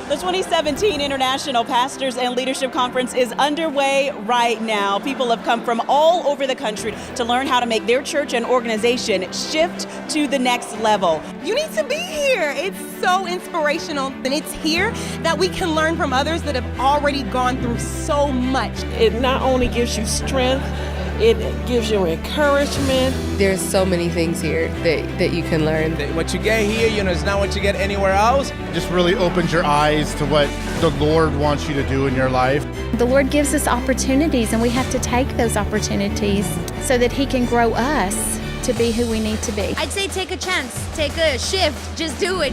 The 2017 International Pastors and Leadership Conference is underway right now. People have come from all over the country to learn how to make their church and organization shift to the next level. You need to be here. It's so inspirational, and it's here that we can learn from others that have already gone through so much. It not only gives you strength, it gives you encouragement. There's so many things here that you can learn. What you get here, is not what you get anywhere else. Just really opens your eyes to what the Lord wants you to do in your life. The Lord gives us opportunities, and we have to take those opportunities so that He can grow us to be who we need to be. I'd say take a chance, take a shift, just do it.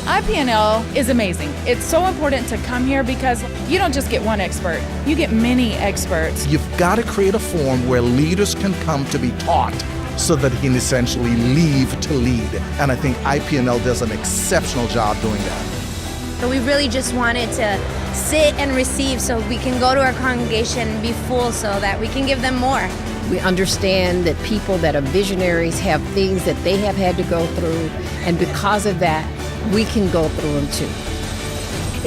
IPNL is amazing. It's so important to come here because you don't just get one expert, you get many experts. You've got to create a forum where leaders can come to be taught so that they can essentially leave to lead. And I think IPNL does an exceptional job doing that. But we really just wanted to sit and receive so we can go to our congregation and be full so that we can give them more. We understand that people that are visionaries have things that they have had to go through, and because of that, we can go through them too.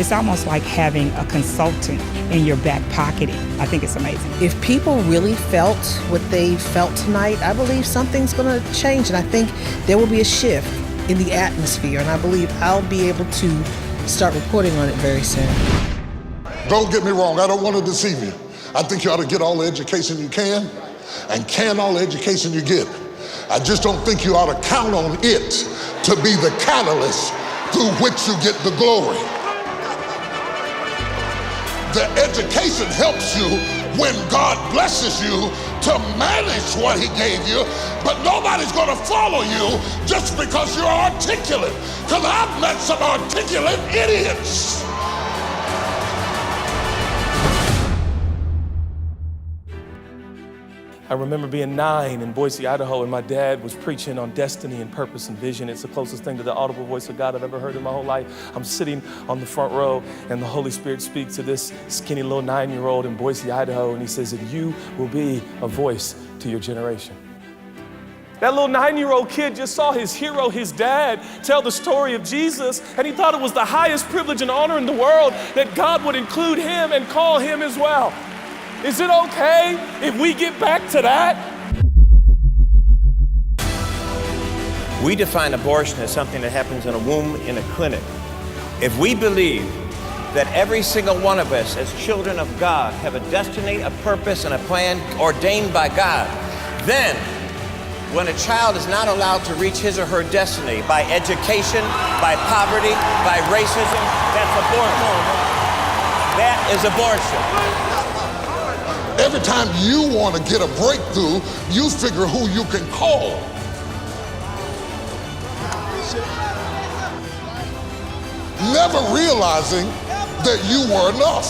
It's almost like having a consultant in your back pocket. I think it's amazing. If people really felt what they felt tonight, I believe something's going to change, and I think there will be a shift in the atmosphere, and I believe I'll be able to start reporting on it very soon. Don't get me wrong, I don't want to deceive you. I think you ought to get all the education you can, and can all the education you get. I just don't think you ought to count on it to be the catalyst through which you get the glory. The education helps you when God blesses you to manage what He gave you, but nobody's going to follow you just because you're articulate, because I've met some articulate idiots. I remember being 9 in Boise, Idaho, and my dad was preaching on destiny and purpose and vision. It's the closest thing to the audible voice of God I've ever heard in my whole life. I'm sitting on the front row, and the Holy Spirit speaks to this skinny little 9-year-old in Boise, Idaho, and He says that you will be a voice to your generation. That little 9-year-old kid just saw his hero, his dad, tell the story of Jesus, and he thought it was the highest privilege and honor in the world that God would include him and call him as well. Is it okay if we get back to that? We define abortion as something that happens in a womb in a clinic. If we believe that every single one of us as children of God have a destiny, a purpose, and a plan ordained by God, then when a child is not allowed to reach his or her destiny by education, by poverty, by racism, that's abortion. That is abortion. Every time you want to get a breakthrough, you figure who you can call. Never realizing that you were enough.